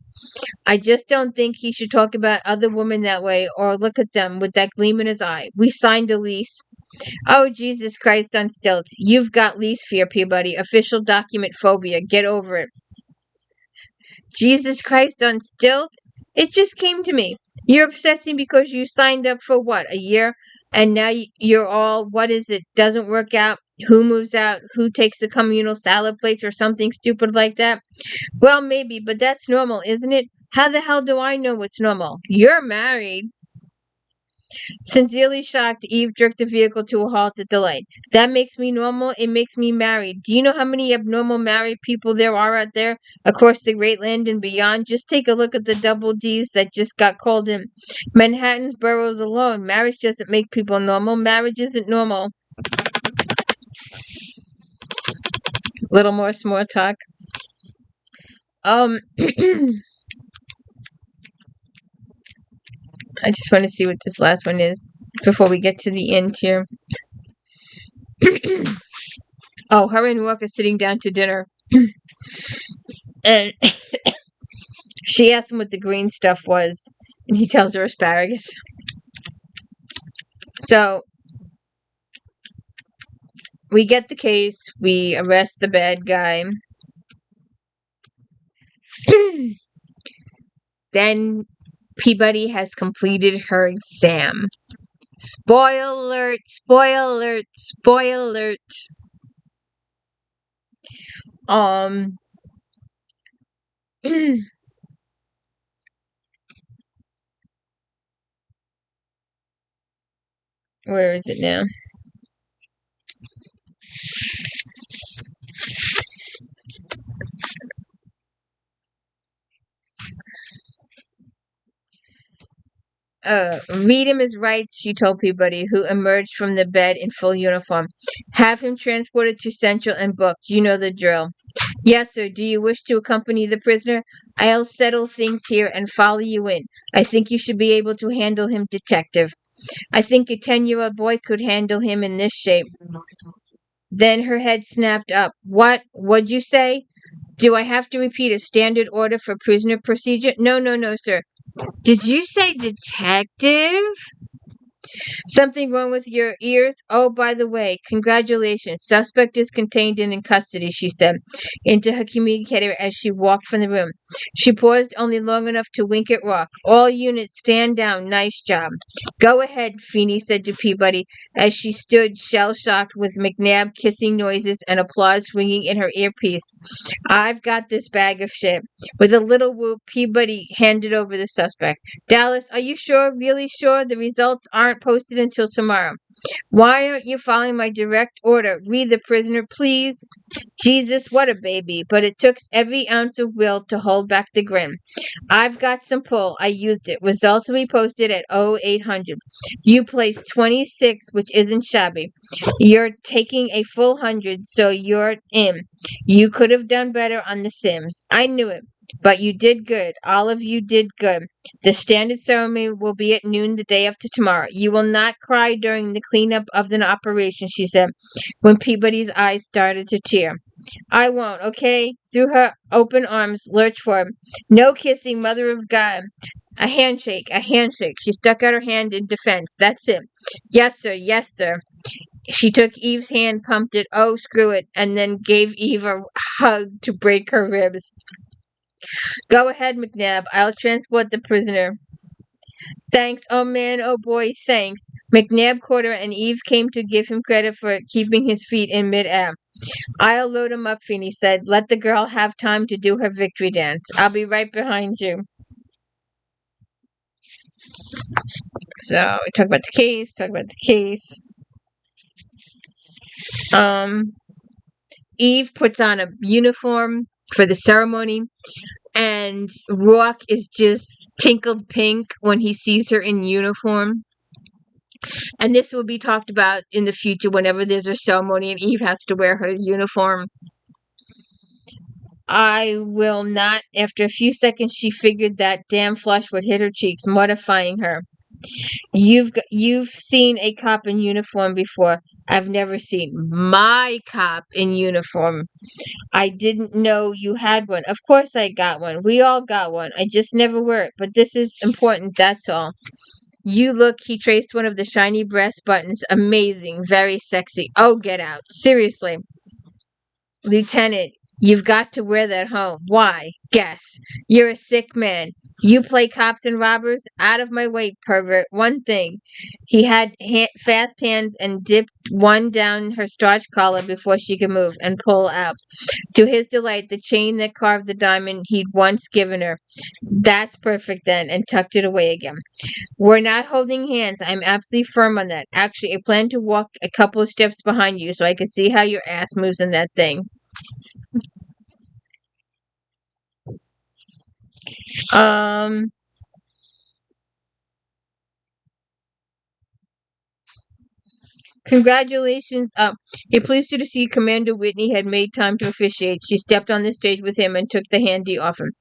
"I just don't think he should talk about other women that way or look at them with that gleam in his eye. We signed a lease." "Oh, Jesus Christ on stilts. You've got lease fear, Peabody. Official document phobia. Get over it." "Jesus Christ on stilts? It just came to me. You're obsessing because you signed up for what, a year? And now you're all, what is it, doesn't work out? Who moves out? Who takes the communal salad plates or something stupid like that? Well, maybe, but that's normal, isn't it? How the hell do I know what's normal? You're married." Sincerely shocked, Eve jerked the vehicle to a halt at the light. "That makes me normal. It makes me married. Do you know how many abnormal married people there are out there across the great land and beyond? Just take a look at the double Ds that just got called in. Manhattan's boroughs alone. Marriage doesn't make people normal. Marriage isn't normal." Little more small talk. I just want to see what this last one is before we get to the end here. Oh, her and Rourke are sitting down to dinner. And she asks him what the green stuff was, and he tells her asparagus. So we get the case, we arrest the bad guy. Then Peabody has completed her exam. Spoiler alert, spoiler alert, spoiler alert. Where is it now? Read him his rights, she told Peabody, who emerged from the bed in full uniform. Have him transported to Central and booked. You know the drill. Yes, sir. Do you wish to accompany the prisoner? I'll settle things here and follow you in. I think you should be able to handle him, detective. I think a 10-year-old boy could handle him in this shape. Then her head snapped up. What'd you say? Do I have to repeat a standard order for prisoner procedure? No, sir. Did you say detective? Something wrong with your ears? Oh, by the way, congratulations. Suspect is contained and in custody, she said into her communicator as she walked from the room. She paused only long enough to wink at Rock. All units stand down. Nice job. Go ahead, Feeney said to Peabody as she stood shell-shocked with McNabb kissing noises and applause ringing in her earpiece. I've got this bag of shit. With a little whoop, Peabody handed over the suspect. Dallas, are you sure, really sure? The results aren't posted until tomorrow. Why aren't you following my direct order? Read the prisoner, please. Jesus, what a baby. But it took every ounce of will to hold back the grin. I've got some pull. I used it. Results will be posted at 0800. You placed 26, which isn't shabby. You're taking a full 100, so you're in. You could have done better on the Sims. I knew it. But you did good. All of you did good. The standard ceremony will be at noon the day after tomorrow. You will not cry during the cleanup of the operation, she said, when Peabody's eyes started to tear. I won't, okay? Through her open arms, lurched forward. No kissing, mother of God. A handshake, a handshake. She stuck out her hand in defense. That's it. Yes, sir, yes, sir. She took Eve's hand, pumped it, oh, screw it, and then gave Eve a hug to break her ribs. Go ahead, McNabb. I'll transport the prisoner. Thanks. Oh, man. Oh, boy. Thanks. McNabb caught her, and Eve came to give him credit for keeping his feet in midair. I'll load him up, Feeney said. Let the girl have time to do her victory dance. I'll be right behind you. So, we talk about the case. Eve puts on a uniform for the ceremony. And Rourke is just tinkled pink when he sees her in uniform. And this will be talked about in the future whenever there's a ceremony and Eve has to wear her uniform. I will not. After a few seconds, she figured that damn flush would hit her cheeks, mortifying her. You've seen a cop in uniform before. I've never seen my cop in uniform. I didn't know you had one. Of course I got one. We all got one. I just never wear it. But this is important, that's all. You look, he traced one of the shiny breast buttons. Amazing. Very sexy. Oh, get out. Seriously. Lieutenant, you've got to wear that home. Why? Guess. You're a sick man. You play cops and robbers? Out of my way, pervert. One thing. He had fast hands and dipped one down her starched collar before she could move and pull out. To his delight, the chain that carved the diamond he'd once given her. That's perfect then, and tucked it away again. We're not holding hands. I'm absolutely firm on that. Actually, I plan to walk a couple of steps behind you so I can see how your ass moves in that thing. Congratulations. It pleased her to see Commander Whitney had made time to officiate. She stepped on the stage with him and took the handy off him.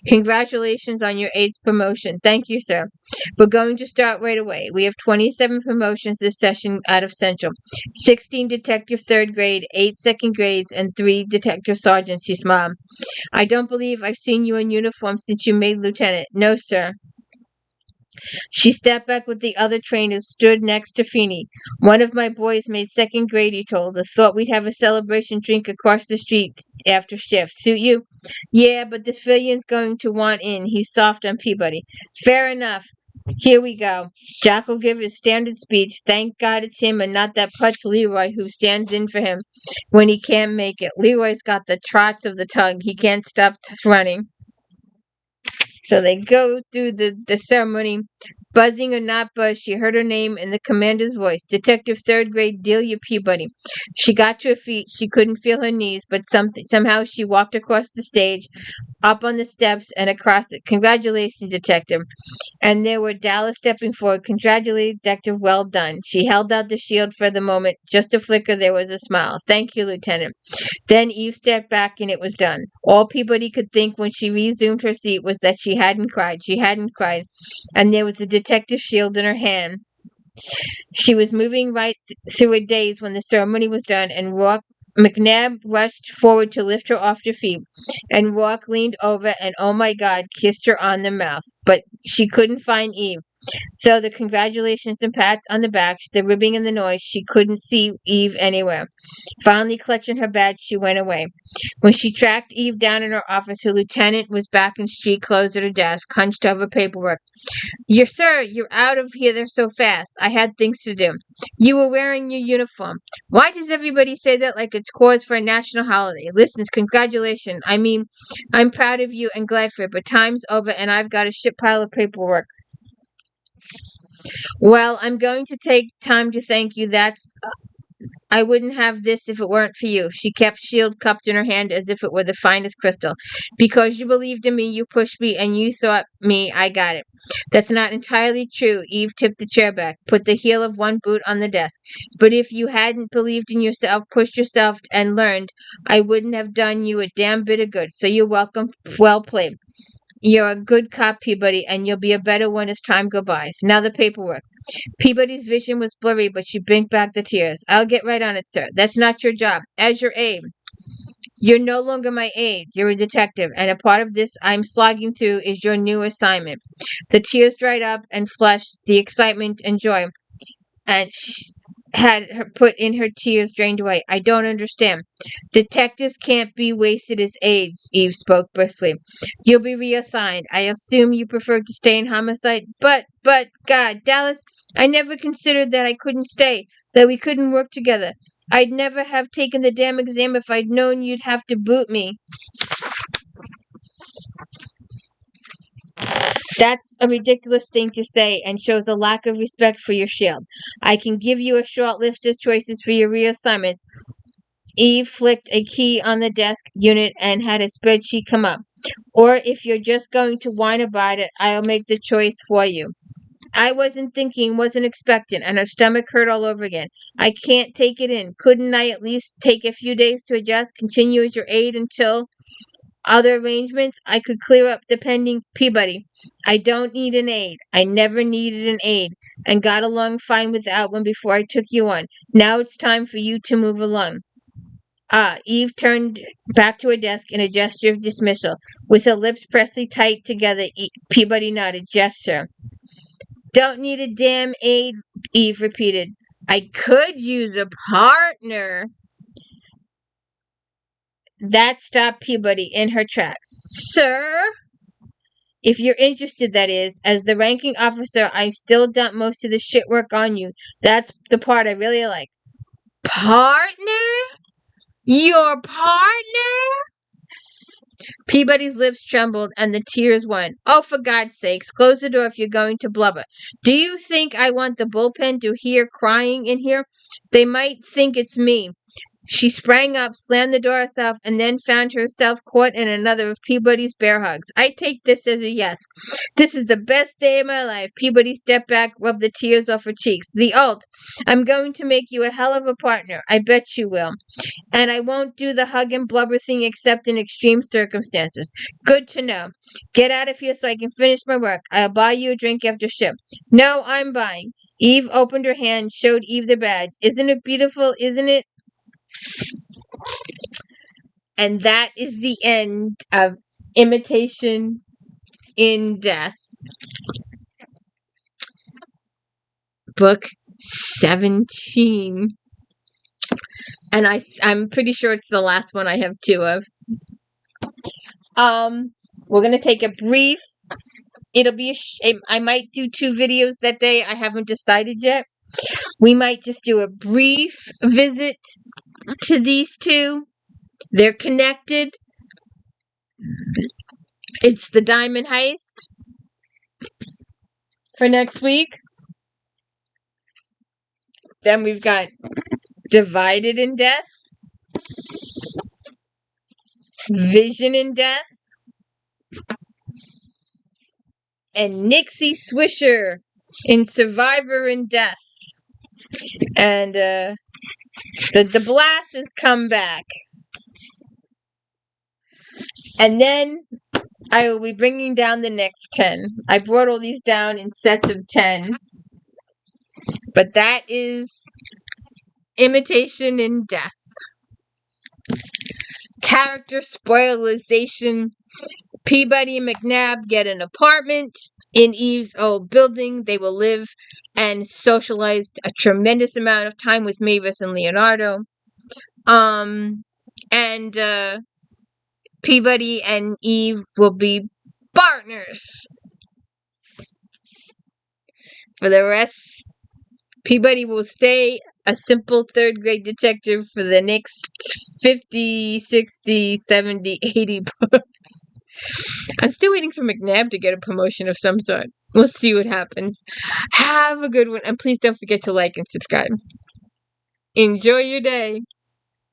Congratulations on your 8th promotion. Thank you, sir. We're going to start right away. We have 27 promotions this session out of Central. 16 detective 3rd grade, 8 2nd grades, and 3 detective sergeants, she smiled. I don't believe I've seen you in uniform since you made lieutenant. No, sir. She stepped back with the other trainers, stood next to Feeney. One of my boys made 2nd grade, he told her. Thought we'd have a celebration drink across the street after shift. Suit you? Yeah, but the civilian's going to want in. He's soft on Peabody. Fair enough. Here we go. Jack will give his standard speech. Thank God it's him and not that putz Leroy who stands in for him when he can't make it. Leroy's got the trots of the tongue. He can't stop running. So they go through the ceremony. Buzzing or not buzz, she heard her name in the commander's voice. Detective 3rd grade Delia Peabody. She got to her feet. She couldn't feel her knees, but somehow she walked across the stage, up on the steps, and across it. Congratulations, Detective. And there were Dallas stepping forward. Congratulations, Detective. Well done. She held out the shield for the moment. Just a flicker, there was a smile. Thank you, Lieutenant. Then Eve stepped back and it was done. All Peabody could think when she resumed her seat was that she hadn't cried. She hadn't cried. And there was the detective shield in her hand. She was moving right through a daze when the ceremony was done, and McNabb rushed forward to lift her off her feet, and Rourke leaned over and, oh my God, kissed her on the mouth. But she couldn't find Eve. So the congratulations and pats on the back, the ribbing and the noise, she couldn't see Eve anywhere. Finally clutching her badge, she went away. When she tracked Eve down in her office, her lieutenant was back in street clothes at her desk, hunched over paperwork. Sir, you're out of here there so fast. I had things to do. You were wearing your uniform. Why does everybody say that like it's cause for a national holiday? Listen, congratulations. I mean, I'm proud of you and glad for it, but time's over and I've got a shit pile of paperwork. Well, I'm going to take time to thank you. I wouldn't have this if it weren't for you. She kept shield cupped in her hand as if it were the finest crystal. Because you believed in me, you pushed me, and you thought me, I got it. That's not entirely true. Eve tipped the chair back, put the heel of one boot on the desk. But if you hadn't believed in yourself, pushed yourself, and learned, I wouldn't have done you a damn bit of good. So you're welcome. Well played. You're a good cop, Peabody, and you'll be a better one as time goes by. So now the paperwork. Peabody's vision was blurry, but she blinked back the tears. I'll get right on it, sir. That's not your job. As your aide. You're no longer my aide. You're a detective, and a part of this I'm slogging through is your new assignment. The tears dried up and flushed, the excitement and joy, and she had her put in her tears drained away. I don't understand. Detectives can't be wasted as aides, Eve spoke briskly. You'll be reassigned. I assume you prefer to stay in homicide? But, God, Dallas, I never considered that I couldn't stay, that we couldn't work together. I'd never have taken the damn exam if I'd known you'd have to boot me. That's a ridiculous thing to say and shows a lack of respect for your shield. I can give you a short list of choices for your reassignments. Eve flicked a key on the desk unit and had a spreadsheet come up. Or if you're just going to whine about it, I'll make the choice for you. I wasn't thinking, wasn't expecting, and her stomach hurt all over again. I can't take it in. Couldn't I at least take a few days to adjust, continue as your aide until other arrangements? I could clear up the pending Peabody. I don't need an aide. I never needed an aide, and got along fine without one before I took you on. Now it's time for you to move along. Eve turned back to her desk in a gesture of dismissal. With her lips pressed tight together, Peabody nodded. Yes, sir. Don't need a damn aide, Eve repeated. I could use a partner. That stopped Peabody in her tracks. Sir? If you're interested, that is. As the ranking officer, I still dump most of the shit work on you. That's the part I really like. Partner? Your partner? Peabody's lips trembled and the tears went. Oh, for God's sakes, close the door if you're going to blubber. Do you think I want the bullpen to hear crying in here? They might think it's me. She sprang up, slammed the door herself, and then found herself caught in another of Peabody's bear hugs. I take this as a yes. This is the best day of my life. Peabody stepped back, rubbed the tears off her cheeks. The ult. I'm going to make you a hell of a partner. I bet you will. And I won't do the hug and blubber thing except in extreme circumstances. Good to know. Get out of here so I can finish my work. I'll buy you a drink after shift. No, I'm buying. Eve opened her hand, showed Eve the badge. Isn't it beautiful? Isn't it? And that is the end of Imitation in Death. Book 17. And I'm pretty sure it's the last one I have two of. We're going to take a brief. It'll be I might do 2 videos that day. I haven't decided yet. We might just do a brief visit to these two. They're connected. It's the Diamond Heist for next week. Then we've got Divided in Death, Vision in Death, and Nixie Swisher in Survivor in Death. And the Blast has come back. And then I will be bringing down the next 10. I brought all these down in sets of 10. But that is Imitation in Death. Character spoilization. Peabody and McNabb get an apartment in Eve's old building. They will live and socialize a tremendous amount of time with Mavis and Leonardo. And Peabody and Eve will be partners. For the rest, Peabody will stay a simple third grade detective for the next 50, 60, 70, 80 books. I'm still waiting for McNabb to get a promotion of some sort. We'll see what happens. Have a good one, and please don't forget to like and subscribe. Enjoy your day.